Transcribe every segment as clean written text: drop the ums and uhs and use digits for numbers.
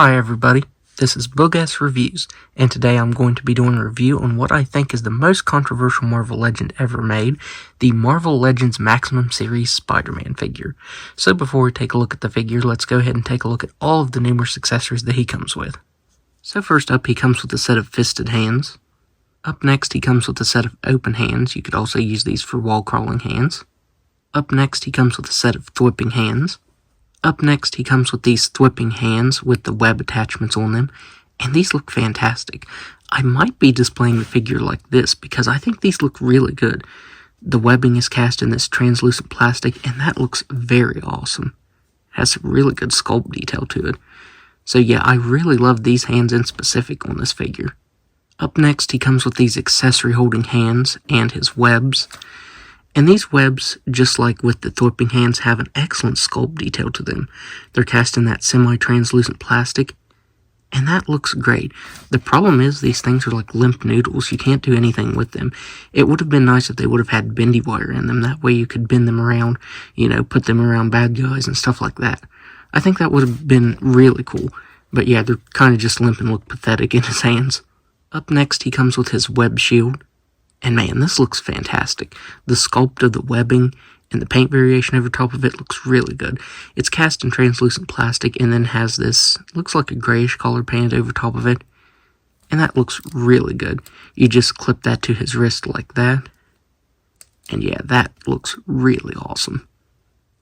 Hi everybody, this is Boogass Reviews, and today I'm going to be doing a review on what I think is the most controversial Marvel Legend ever made, the Marvel Legends Maximum Series Spider-Man figure. So before we take a look at the figure, let's go ahead and take a look at all of the numerous accessories that he comes with. So first up, he comes with a set of fisted hands. Up next, he comes with a set of open hands. You could also use these for wall-crawling hands. Up next, he comes with a set of thwipping hands. Up next, he comes with these thwipping hands with the web attachments on them, and these look fantastic. I might be displaying the figure like this because I think these look really good. The webbing is cast in this translucent plastic, and that looks very awesome. It has some really good sculpt detail to it. So yeah, I really love these hands in specific on this figure. Up next, he comes with these accessory holding hands and his webs. And these webs, just like with the thwipping hands, have an excellent sculpt detail to them. They're cast in that semi-translucent plastic, and that looks great. The problem is these things are like limp noodles. You can't do anything with them. It would have been nice if they would have had bendy wire in them. That way you could bend them around, put them around bad guys and stuff like that. I think that would have been really cool. But yeah, they're kind of just limp and look pathetic in his hands. Up next, he comes with his web shield. And man, this looks fantastic. The sculpt of the webbing and the paint variation over top of it looks really good. It's cast in translucent plastic and then has this, looks like a grayish color painted over top of it. And that looks really good. You just clip that to his wrist like that. And yeah, that looks really awesome.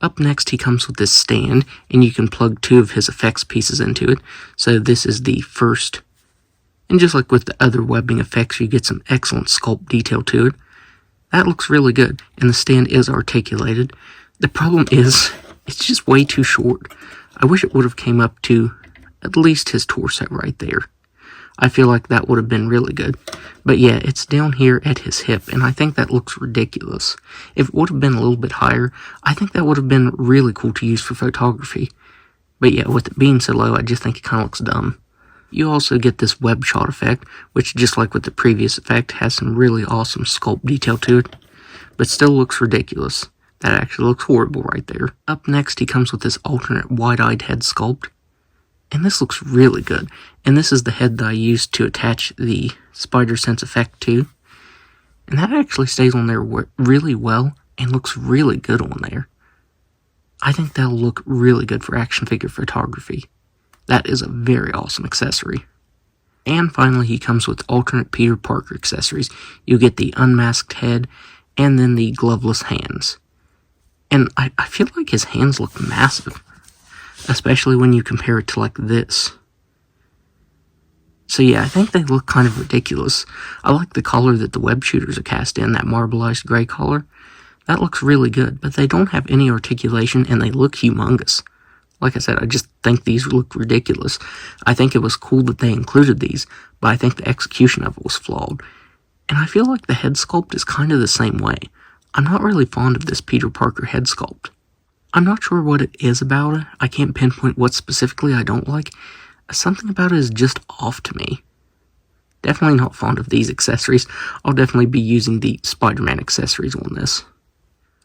Up next, he comes with this stand, and you can plug two of his effects pieces into it. So this is the first. And just like with the other webbing effects, you get some excellent sculpt detail to it. That looks really good, and the stand is articulated. The problem is, it's just way too short. I wish it would have came up to at least his torso right there. I feel like that would have been really good. But yeah, it's down here at his hip, and I think that looks ridiculous. If it would have been a little bit higher, I think that would have been really cool to use for photography. But yeah, with it being so low, I just think it kind of looks dumb. You also get this web shot effect, which just like with the previous effect, has some really awesome sculpt detail to it, but still looks ridiculous. That actually looks horrible right there. Up next, he comes with this alternate wide-eyed head sculpt, and this looks really good. And this is the head that I used to attach the Spider Sense effect to, and that actually stays on there really well and looks really good on there. I think that'll look really good for action figure photography. That is a very awesome accessory. And finally, he comes with alternate Peter Parker accessories. You get the unmasked head and then the gloveless hands. And I feel like his hands look massive, especially when you compare it to like this. So yeah, I think they look kind of ridiculous. I like the color that the web shooters are cast in, that marbleized gray color. That looks really good, but they don't have any articulation and they look humongous. Like I said, I just think these look ridiculous. I think it was cool that they included these, but I think the execution of it was flawed. And I feel like the head sculpt is kind of the same way. I'm not really fond of this Peter Parker head sculpt. I'm not sure what it is about it. I can't pinpoint what specifically I don't like. Something about it is just off to me. Definitely not fond of these accessories. I'll definitely be using the Spider-Man accessories on this.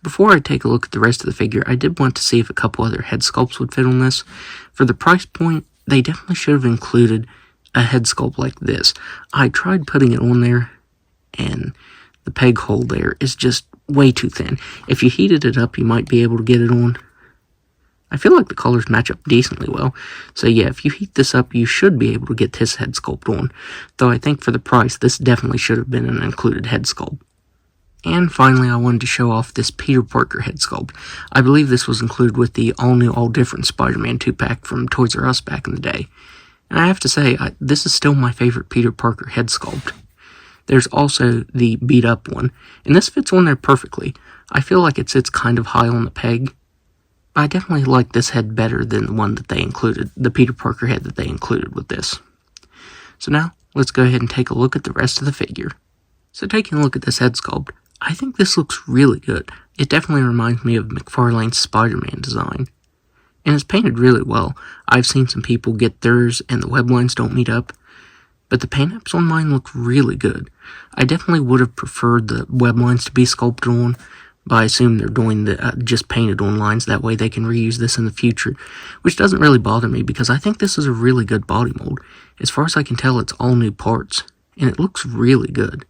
Before I take a look at the rest of the figure, I did want to see if a couple other head sculpts would fit on this. For the price point, they definitely should have included a head sculpt like this. I tried putting it on there, and the peg hole there is just way too thin. If you heated it up, you might be able to get it on. I feel like the colors match up decently well. So yeah, if you heat this up, you should be able to get this head sculpt on. Though I think for the price, this definitely should have been an included head sculpt. And finally, I wanted to show off this Peter Parker head sculpt. I believe this was included with the all-new, all-different Spider-Man 2-pack from Toys R Us back in the day. And I have to say, this is still my favorite Peter Parker head sculpt. There's also the beat-up one, and this fits on there perfectly. I feel like it sits kind of high on the peg. I definitely like this head better than the one that they included, the Peter Parker head that they included with this. So now, let's go ahead and take a look at the rest of the figure. So taking a look at this head sculpt, I think this looks really good. It definitely reminds me of McFarlane's Spider-Man design. And it's painted really well. I've seen some people get theirs and the web lines don't meet up, but the paint apps on mine look really good. I definitely would have preferred the web lines to be sculpted on, But I assume they're doing the just painted on lines, that way they can reuse this in the future, which doesn't really bother me because I think this is a really good body mold. As far as I can tell, it's all new parts, and it looks really good.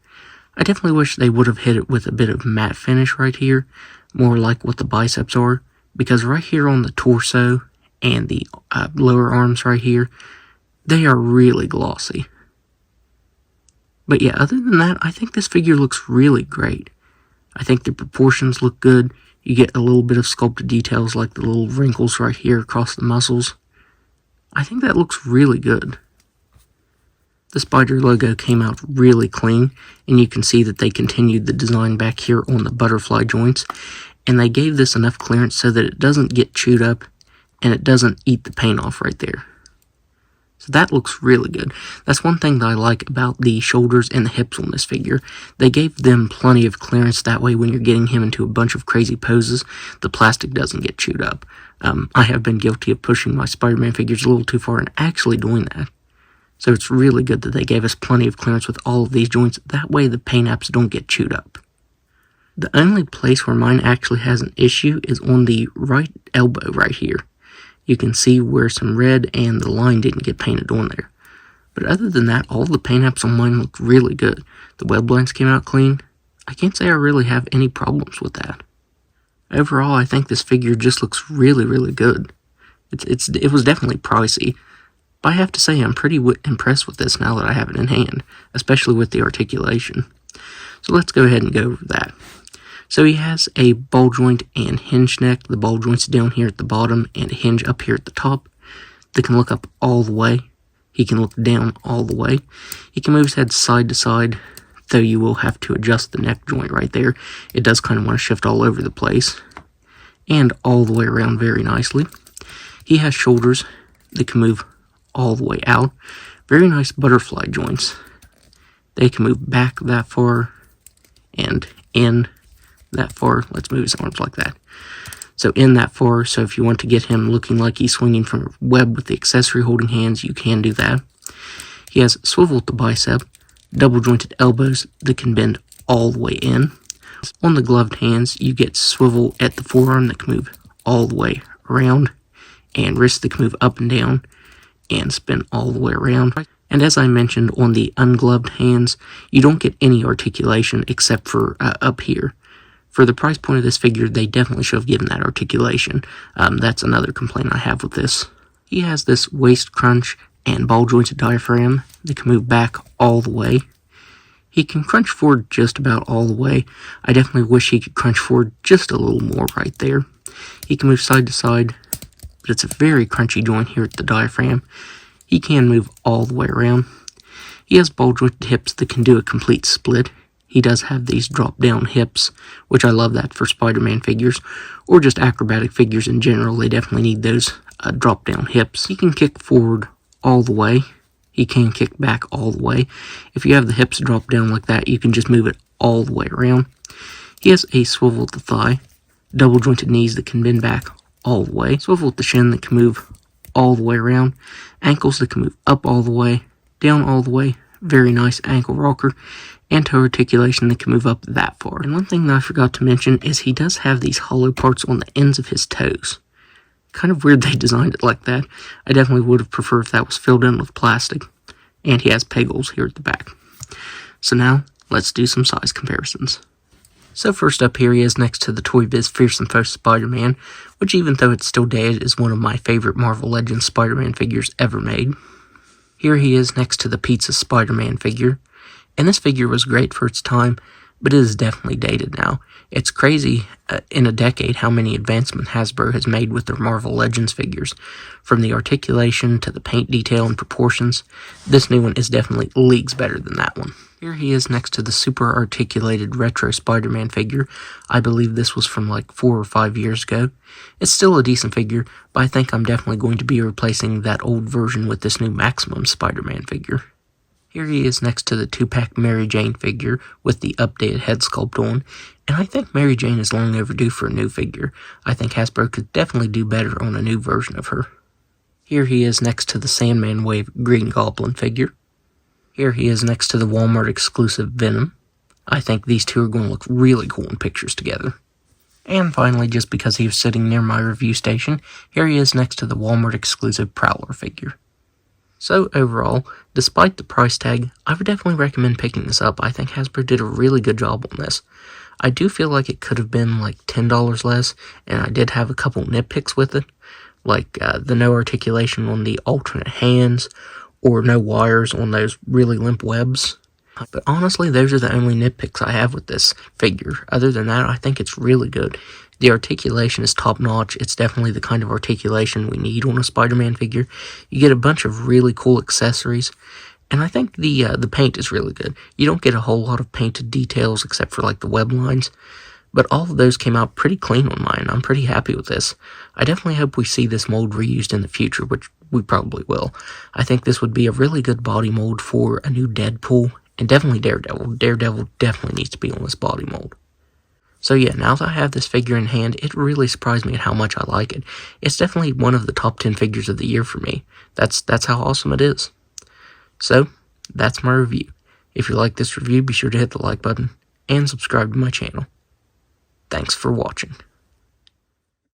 I definitely wish they would have hit it with a bit of matte finish right here, more like what the biceps are, because right here on the torso and the lower arms right here, they are really glossy. But yeah, other than that, I think this figure looks really great. I think the proportions look good. You get a little bit of sculpted details like the little wrinkles right here across the muscles. I think that looks really good. The Spider logo came out really clean, and you can see that they continued the design back here on the butterfly joints, and they gave this enough clearance so that it doesn't get chewed up and it doesn't eat the paint off right there. So that looks really good. That's one thing that I like about the shoulders and the hips on this figure. They gave them plenty of clearance, that way when you're getting him into a bunch of crazy poses, the plastic doesn't get chewed up. I have been guilty of pushing my Spider-Man figures a little too far and actually doing that. So it's really good that they gave us plenty of clearance with all of these joints, that way the paint apps don't get chewed up. The only place where mine actually has an issue is on the right elbow right here. You can see where some red and the line didn't get painted on there. But other than that, all the paint apps on mine look really good. The web lines came out clean. I can't say I really have any problems with that. Overall, I think this figure just looks really, really good. It was definitely pricey, but I have to say I'm pretty impressed with this now that I have it in hand, especially with the articulation. So let's go ahead and go over that. So he has a ball joint and hinge neck. The ball joint's down here at the bottom and a hinge up here at the top. They can look up all the way. He can look down all the way. He can move his head side to side, though you will have to adjust the neck joint right there. It does kind of want to shift all over the place. And all the way around very nicely. He has shoulders that can move all the way out. Very nice butterfly joints. They can move back that far and in that far. Let's move his arms like that. So in that far, so if you want to get him looking like he's swinging from a web with the accessory holding hands, you can do that. He has swivel at the bicep, double jointed elbows that can bend all the way in. On the gloved hands, you get swivel at the forearm that can move all the way around, and wrists that can move up and down and spin all the way around. And as I mentioned, on the ungloved hands, you don't get any articulation except for up here. For the price point of this figure, they definitely should have given that articulation. That's another complaint I have with this. He has this waist crunch and ball jointed diaphragm that can move back all the way. He can crunch forward just about all the way. I definitely wish he could crunch forward just a little more right there. He can move side to side, but it's a very crunchy joint here at the diaphragm. He can move all the way around. He has ball jointed hips that can do a complete split. He does have these drop-down hips, which I love that for Spider-Man figures, or just acrobatic figures in general. They definitely need those drop-down hips. He can kick forward all the way. He can kick back all the way. If you have the hips drop down like that, you can just move it all the way around. He has a swivel at the thigh, double-jointed knees that can bend back all the way, swivel at the shin that can move all the way around, ankles that can move up all the way, down all the way, very nice ankle rocker, and toe articulation that can move up that far. And one thing that I forgot to mention is he does have these hollow parts on the ends of his toes. Kind of weird they designed it like that. I definitely would have preferred if that was filled in with plastic. And he has peg holes here at the back. So now, let's do some size comparisons. So first up here he is next to the Toy Biz Fearsome Foe Spider-Man, which even though it's still dated is one of my favorite Marvel Legends Spider-Man figures ever made. Here he is next to the Pizza Spider-Man figure, and this figure was great for its time, but it is definitely dated now. It's crazy in a decade how many advancements Hasbro has made with their Marvel Legends figures. From the articulation to the paint detail and proportions, this new one is definitely leagues better than that one. Here he is next to the super articulated retro Spider-Man figure. I believe this was from like 4 or 5 years ago. It's still a decent figure, but I think I'm definitely going to be replacing that old version with this new Maximum Spider-Man figure. Here he is next to the 2-pack Mary Jane figure with the updated head sculpt on, and I think Mary Jane is long overdue for a new figure. I think Hasbro could definitely do better on a new version of her. Here he is next to the Sandman Wave Green Goblin figure. Here he is next to the Walmart exclusive Venom. I think these two are going to look really cool in pictures together. And finally, just because he was sitting near my review station, here he is next to the Walmart exclusive Prowler figure. So overall, despite the price tag, I would definitely recommend picking this up. I think Hasbro did a really good job on this. I do feel like it could have been like $10 less, and I did have a couple nitpicks with it, like the no articulation on the alternate hands, or no wires on those really limp webs. But honestly, those are the only nitpicks I have with this figure. Other than that, I think it's really good. The articulation is top-notch. It's definitely the kind of articulation we need on a Spider-Man figure. You get a bunch of really cool accessories, and I think the paint is really good. You don't get a whole lot of painted details except for like the web lines, but all of those came out pretty clean on mine. I'm pretty happy with this. I definitely hope we see this mold reused in the future, which we probably will. I think this would be a really good body mold for a new Deadpool, and definitely Daredevil. Daredevil definitely needs to be on this body mold. So yeah, now that I have this figure in hand, it really surprised me at how much I like it. It's definitely one of the top 10 figures of the year for me. That's how awesome it is. So, that's my review. If you like this review, be sure to hit the like button and subscribe to my channel. Thanks for watching.